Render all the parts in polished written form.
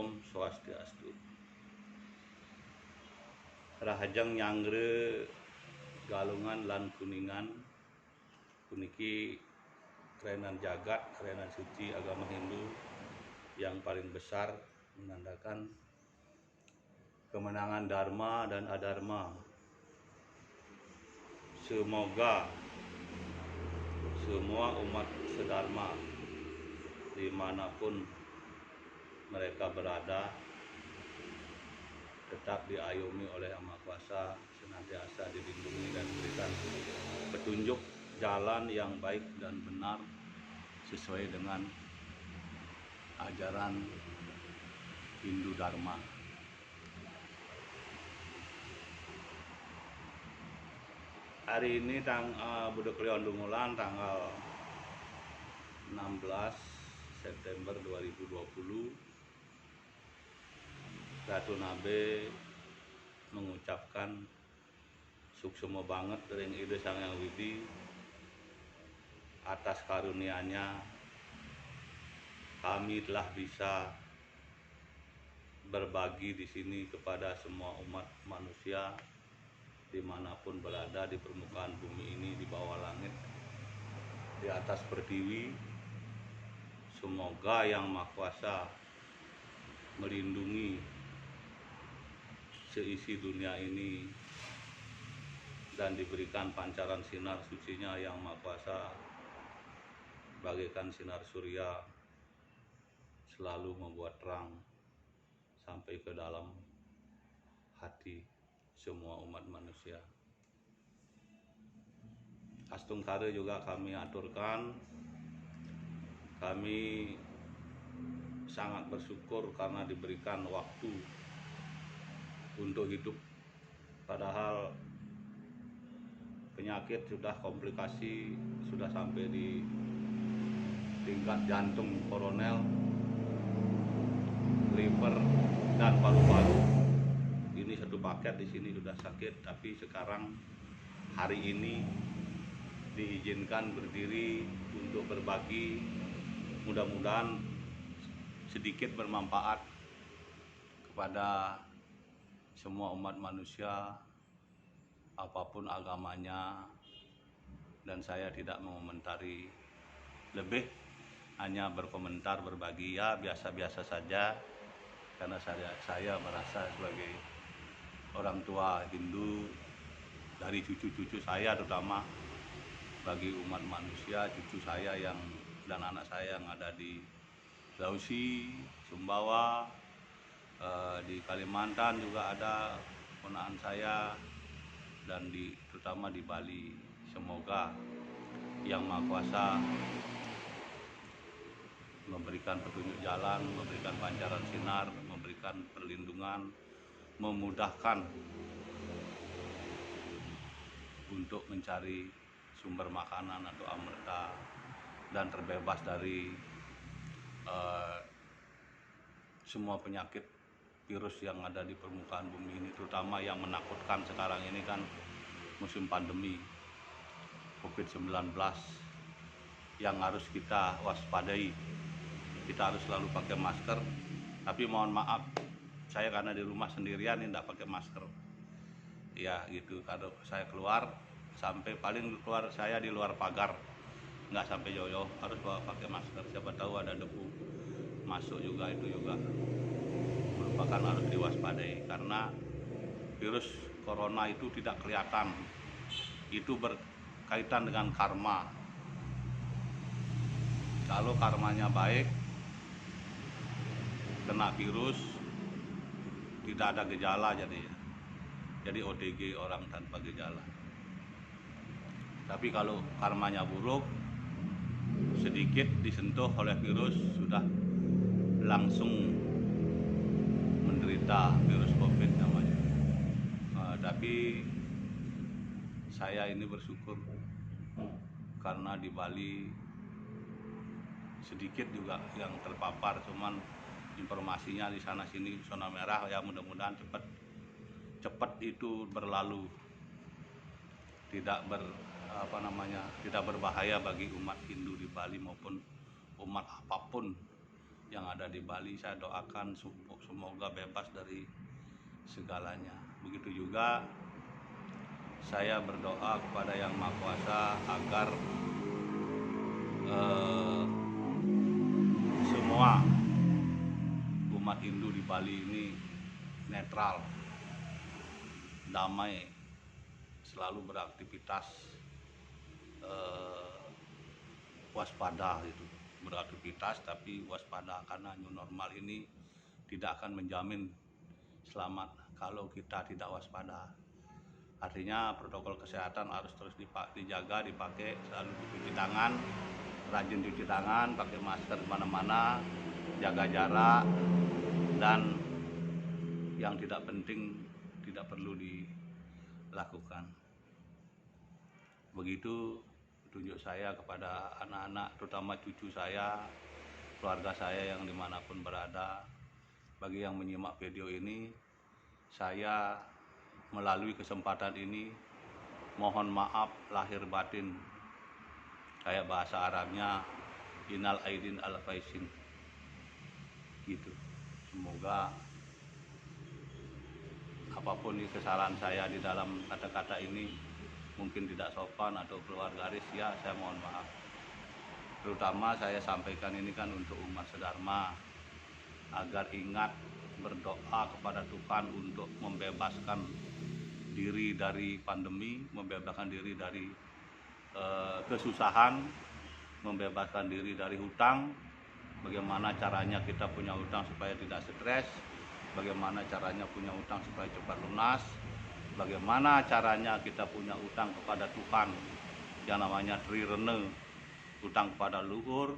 Om Swastiastu. Rahajang nyangre Galungan lan Kuningan puniki kerenan jagat, kerenan suci agama Hindu yang paling besar, menandakan kemenangan Dharma dan Adharma. Semoga semua umat sedharma dimanapun mereka berada tetap diayomi oleh Yang Maha Kuasa, senantiasa dilindungi dan diberikan petunjuk jalan yang baik dan benar sesuai dengan ajaran Hindu Dharma. Hari ini Buduk Leon Dungulan tanggal 16 September 2020, Ratu Nabe mengucapkan suksema banget ring Ide Sang Hyang Widi atas karunia-Nya kami telah bisa berbagi di sini kepada semua umat manusia dimanapun berada di permukaan bumi ini, di bawah langit, di atas pertiwi. Semoga Yang Maha Kuasa melindungi seisi dunia ini dan diberikan pancaran sinar sucinya Yang Maha Kuasa bagaikan sinar surya selalu membuat terang sampai ke dalam hati semua umat manusia. Astungkare juga kami aturkan, kami sangat bersyukur karena diberikan waktu untuk hidup, padahal penyakit sudah komplikasi, sudah sampai di tingkat jantung koronel, liver dan paru-paru. Ini satu paket di sini sudah sakit, tapi sekarang hari ini diizinkan berdiri untuk berbagi, mudah-mudahan sedikit bermanfaat kepada semua umat manusia apapun agamanya, dan saya tidak mengomentari lebih, hanya berkomentar berbagi ya biasa-biasa saja, karena saya merasa sebagai orang tua Hindu dari cucu-cucu saya, terutama bagi umat manusia, cucu saya yang dan anak saya yang ada di Sulawesi, Sumbawa, di Kalimantan juga ada ponakan saya, dan terutama di Bali. Semoga Yang Maha Kuasa memberikan petunjuk jalan, memberikan pancaran sinar, memberikan perlindungan, memudahkan untuk mencari sumber makanan atau amerta, dan terbebas dari semua penyakit virus yang ada di permukaan bumi ini, terutama yang menakutkan sekarang ini kan musim pandemi COVID-19 yang harus kita waspadai. Kita harus selalu pakai masker, tapi mohon maaf, saya karena di rumah sendirian ini tidak pakai masker. Ya gitu, kalau saya keluar sampai paling keluar saya di luar pagar, nggak sampai jauh-jauh, harus bawa pakai masker. Siapa tahu ada debu masuk juga, itu juga merupakan harus diwaspadai, karena virus corona itu tidak kelihatan, itu berkaitan dengan karma. Kalau karmanya baik, kena virus tidak ada gejala, jadi OTG, orang tanpa gejala. Tapi kalau karmanya buruk, sedikit disentuh oleh virus sudah langsung menderita virus COVID namanya. Tapi saya ini bersyukur karena di Bali sedikit juga yang terpapar, cuman informasinya di sana sini zona merah, ya mudah-mudahan cepat itu berlalu, tidak tidak berbahaya bagi umat Hindu di Bali maupun umat apapun yang ada di Bali. Saya doakan semoga bebas dari segalanya. Begitu juga saya berdoa kepada Yang Maha Kuasa agar semua umat Hindu di Bali ini netral, damai, selalu beraktivitas, waspada itu, beraktivitas tapi waspada, karena new normal ini tidak akan menjamin selamat kalau kita tidak waspada. Artinya protokol kesehatan harus terus dijaga, dipakai, selalu cuci tangan, rajin cuci tangan, pakai masker kemana-mana, jaga jarak, dan yang tidak penting tidak perlu dilakukan. Begitu tunjuk saya kepada anak-anak, terutama cucu saya, keluarga saya yang dimanapun berada. Bagi yang menyimak video ini, saya melalui kesempatan ini mohon maaf lahir batin. Kayak bahasa Arabnya innal aidin al faisin gitu. Semoga apapun kesalahan saya di dalam kata-kata ini mungkin tidak sopan atau keluar garis, ya saya mohon maaf. Terutama saya sampaikan ini kan untuk umat sedharma, agar ingat berdoa kepada Tuhan untuk membebaskan diri dari pandemi, membebaskan diri dari kesusahan, membebaskan diri dari hutang. Bagaimana caranya kita punya hutang supaya tidak stres, bagaimana caranya punya hutang supaya cepat lunas, bagaimana caranya kita punya hutang kepada Tuhan yang namanya trirene, hutang kepada luhur,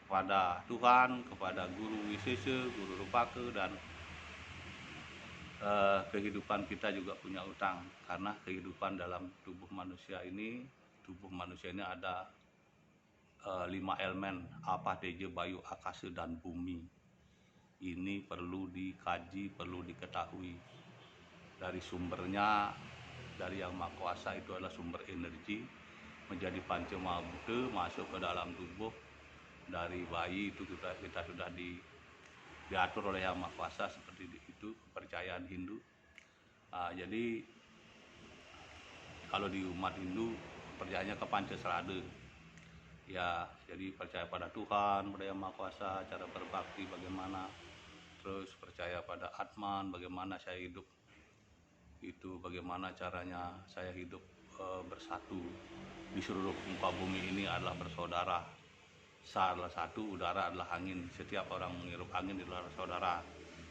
kepada Tuhan, kepada guru wisese, guru rupake, dan kehidupan kita juga punya utang, karena kehidupan dalam tubuh manusia ini ada 5 elemen, apa teja, bayu, akasa, dan bumi. Ini perlu dikaji, perlu diketahui dari sumbernya. Dari Yang Maha Kuasa itu adalah sumber energi, menjadi panca mahabhuta, masuk ke dalam tubuh. Dari bayi itu kita sudah diatur oleh Yang Maha Kuasa, seperti itu kepercayaan Hindu. Jadi kalau di umat Hindu percayanya ke Pancasrada, ya, jadi percaya pada Tuhan, pada Yang Maha Kuasa, cara berbakti bagaimana, terus percaya pada Atman, bagaimana saya hidup itu, bagaimana caranya saya hidup bersatu di seluruh muka bumi ini adalah bersaudara. Adalah satu, udara adalah angin, setiap orang menghirup angin adalah saudara.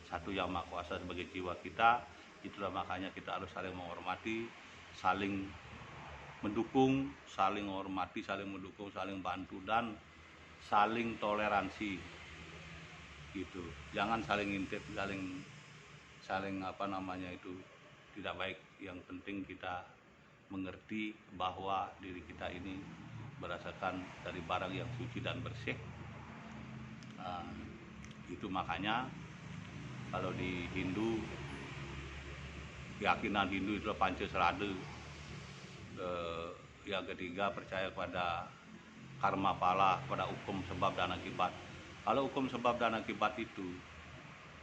Satu Yang Maha Kuasa sebagai jiwa kita. Itulah makanya kita harus saling menghormati, saling mendukung, saling menghormati, saling mendukung, saling bantu, dan saling toleransi gitu. Jangan saling ngintip, saling itu tidak baik. Yang penting kita mengerti bahwa diri kita ini berdasarkan dari barang yang suci dan bersih. Itu makanya kalau di Hindu, keyakinan Hindu itu Pancasrada. Yang ketiga percaya pada karma pala, pada hukum sebab dan akibat. Kalau hukum sebab dan akibat itu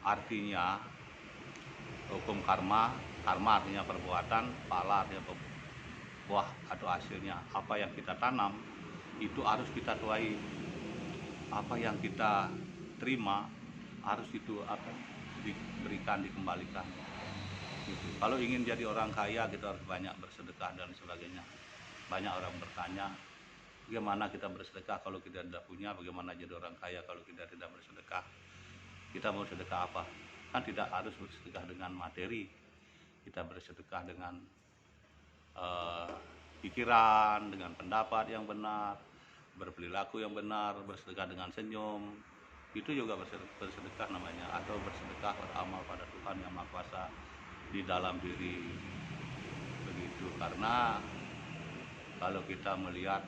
artinya hukum karma artinya perbuatan, pala artinya buah atau hasilnya. Apa yang kita tanam itu harus kita tuai, apa yang kita terima harus itu akan diberikan, dikembalikan gitu. Kalau ingin jadi orang kaya kita harus banyak bersedekah dan sebagainya. Banyak orang bertanya, bagaimana kita bersedekah kalau kita tidak punya, bagaimana jadi orang kaya kalau kita tidak bersedekah. Kita mau sedekah apa? Kan tidak harus bersedekah dengan materi, kita bersedekah dengan pikiran, dengan pendapat yang benar, berperilaku yang benar, bersedekah dengan senyum. Itu juga bersedekah namanya, atau bersedekah beramal pada Tuhan Yang Maha Kuasa di dalam diri. Begitu, karena kalau kita melihat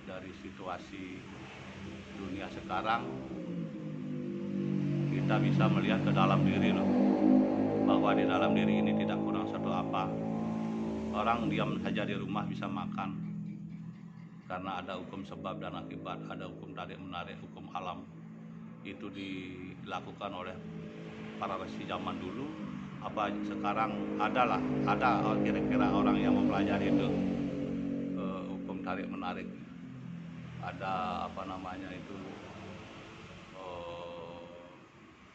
dari situasi dunia sekarang, kita bisa melihat ke dalam diri loh, bahwa di dalam diri ini tidak kurang satu apa. Orang diam saja di rumah bisa makan, karena ada hukum sebab dan akibat, ada hukum tarik menarik, hukum alam. itu dilakukan oleh para resi zaman dulu, apa sekarang ada kira-kira orang yang mempelajari itu hukum tarik menarik, ada apa namanya itu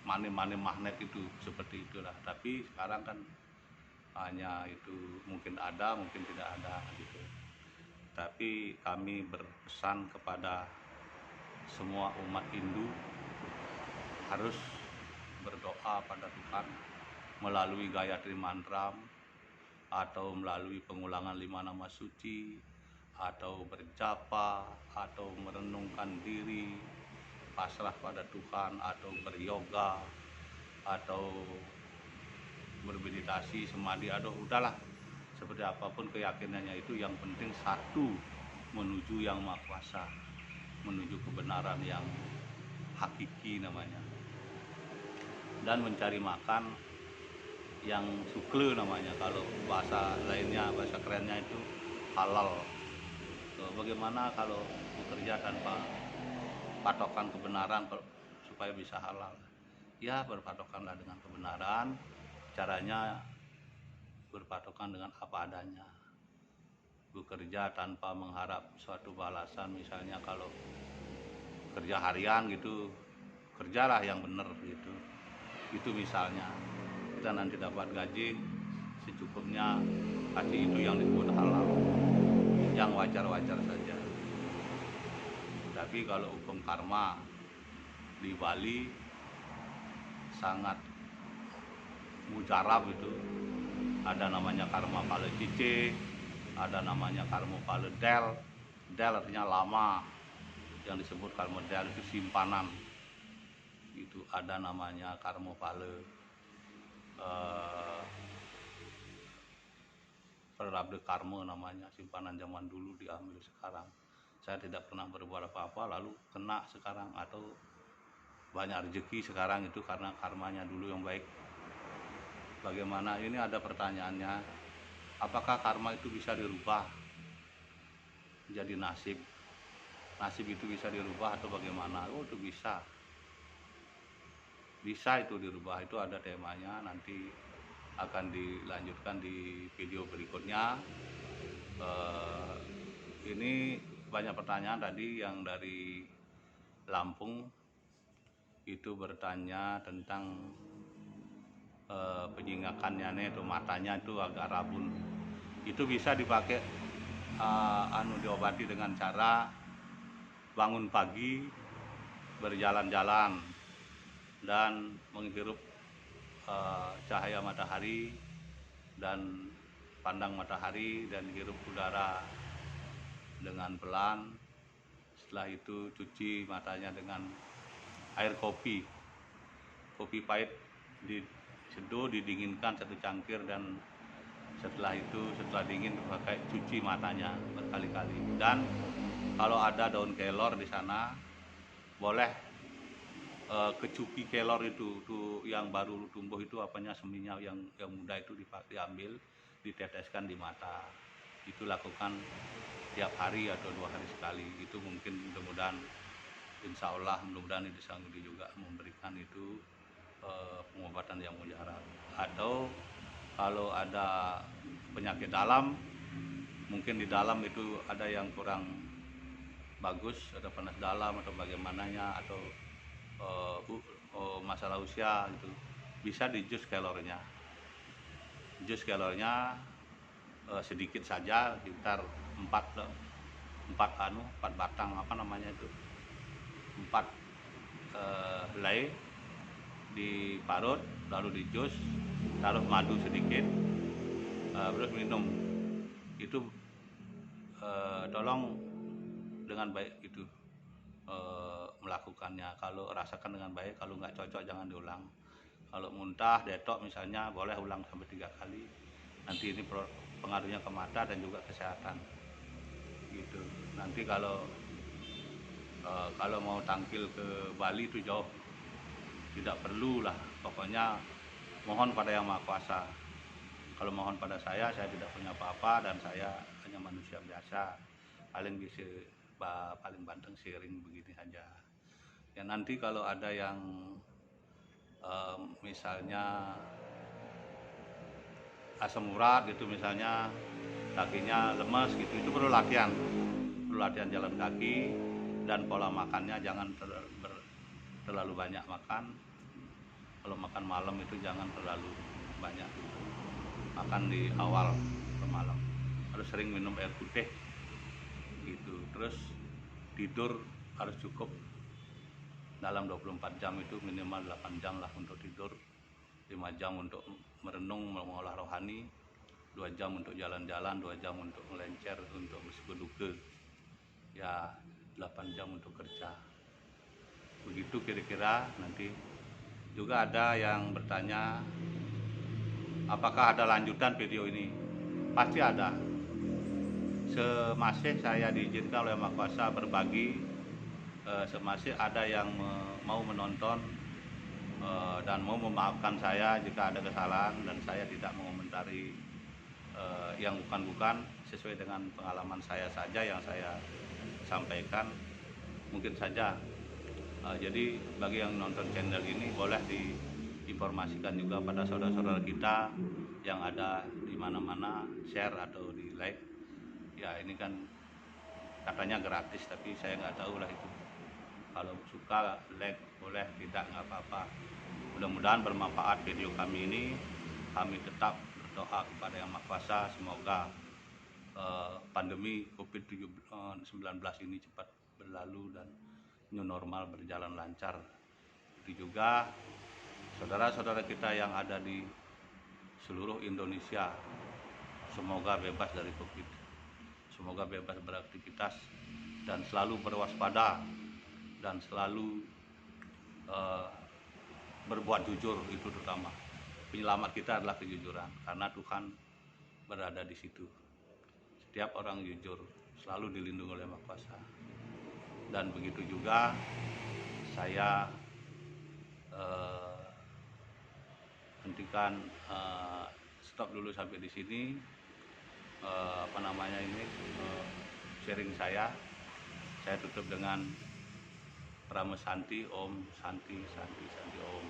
money magnet itu, seperti itulah. Tapi sekarang kan hanya itu, mungkin ada mungkin tidak ada gitu. Tapi kami berpesan kepada semua umat Hindu harus berdoa pada Tuhan melalui Gayatri Mantra, atau melalui pengulangan 5 nama suci, atau berjapa, atau merenungkan diri, pasrah pada Tuhan, atau beryoga, atau bermeditasi, semadi, aduh udahlah, seperti apapun keyakinannya itu, yang penting satu, menuju yang Maha Kuasa, menuju kebenaran yang hakiki namanya, dan mencari makan yang sukle namanya, kalau bahasa lainnya, bahasa kerennya itu halal. Bagaimana kalau bekerja tanpa patokan kebenaran supaya bisa halal? Ya, berpatokanlah dengan kebenaran, caranya berpatokan dengan apa adanya, bekerja tanpa mengharap suatu balasan. Misalnya kalau kerja harian gitu, kerjalah yang benar gitu. Itu misalnya kita nanti dapat gaji secukupnya, gaji itu yang disebut halal, yang wajar-wajar saja. Tapi kalau hukum karma di Bali sangat mujarab itu, ada namanya karma pale cice, ada namanya karma pale del. Del artinya lama, yang disebut karma del itu simpanan. Itu ada namanya karma pale prarabdha karma, namanya simpanan zaman dulu diambil sekarang. Saya tidak pernah berbuat apa-apa lalu kena sekarang, atau banyak rezeki sekarang, itu karena karmanya dulu yang baik. Bagaimana ini, ada pertanyaannya, apakah karma itu bisa dirubah jadi nasib? Nasib itu bisa dirubah atau bagaimana? Oh, itu bisa itu dirubah. Itu ada temanya, nanti akan dilanjutkan di video berikutnya. Ini banyak pertanyaan tadi yang dari Lampung itu bertanya tentang penyingakannya itu, matanya itu agak rabun. Itu bisa dipakai diobati dengan cara bangun pagi, berjalan-jalan, dan menghirup cahaya matahari, dan pandang matahari, dan hirup udara dengan pelan. Setelah itu cuci matanya dengan air kopi pahit, diseduh, didinginkan 1 cangkir, dan setelah dingin pakai cuci matanya berkali-kali. Dan kalau ada daun kelor di sana, boleh kecupi kelor itu yang baru tumbuh itu, apanya, seminya yang muda itu diambil, diteteskan di mata. Itu lakukan tiap hari atau 2 hari sekali. Itu mungkin mudah-mudahan, insya Allah mudah-mudahan itu sanggup juga memberikan itu pengobatan yang mujarab. Atau kalau ada penyakit dalam, mungkin di dalam itu ada yang kurang bagus, ada panas dalam atau bagaimananya, atau masalah usia gitu, bisa di jus kelornya. Sedikit saja, sekitar 4 batang, apa namanya itu, 4 helai diparut, lalu di jus, taruh madu sedikit, terus minum. Itu tolong dengan baik itu melakukannya. Kalau rasakan dengan baik, kalau nggak cocok jangan diulang. Kalau muntah, detok misalnya, boleh ulang sampai 3 kali. Nanti ini pengaruhnya ke mata dan juga kesehatan gitu. Nanti kalau mau tampil ke Bali itu jauh, tidak perlu lah, pokoknya mohon pada Yang Maha Kuasa. Kalau mohon pada saya tidak punya apa-apa, dan saya hanya manusia biasa, paling bisa paling banteng sharing begini saja Ya nanti kalau ada yang misalnya asam urat gitu, misalnya kakinya lemas gitu, itu perlu latihan jalan kaki, dan pola makannya jangan terlalu banyak makan. Kalau makan malam itu jangan terlalu banyak makan di awal ke malam, harus sering minum air putih gitu. Terus tidur harus cukup dalam 24 jam, itu minimal 8 jam lah untuk tidur, 5 jam untuk merenung mengolah rohani, 2 jam untuk jalan-jalan, 2 jam untuk melencer, untuk bersyukur-duka, ya 8 jam untuk kerja. Begitu kira-kira. Nanti juga ada yang bertanya apakah ada lanjutan video ini. Pasti ada. Semasih saya diizinkan oleh Yang Maha Kuasa berbagi, semasih ada yang mau menonton dan mau memaafkan saya jika ada kesalahan, dan saya tidak mengomentari yang bukan-bukan, sesuai dengan pengalaman saya saja yang saya sampaikan. Mungkin saja jadi bagi yang nonton channel ini, boleh diinformasikan juga pada saudara-saudara kita yang ada di mana-mana, share atau di like. Ya ini kan katanya gratis, tapi saya nggak tahu lah itu. Kalau suka like boleh, tidak nggak apa-apa. Mudah-mudahan bermanfaat video kami ini. Kami tetap berdoa kepada Yang Maha Kuasa, semoga pandemi COVID-19 ini cepat berlalu dan new normal berjalan lancar. Itu juga saudara-saudara kita yang ada di seluruh Indonesia, semoga bebas dari COVID, semoga bebas beraktivitas dan selalu berwaspada dan selalu berbuat jujur. Itu terutama, penyelamat kita adalah kejujuran, karena Tuhan berada di situ. Setiap orang jujur selalu dilindungi oleh Maha Kuasa. Dan begitu juga saya hentikan, stop dulu sampai di sini. Sharing saya tutup dengan Prama Santi Om, Santi Santi Santi Om.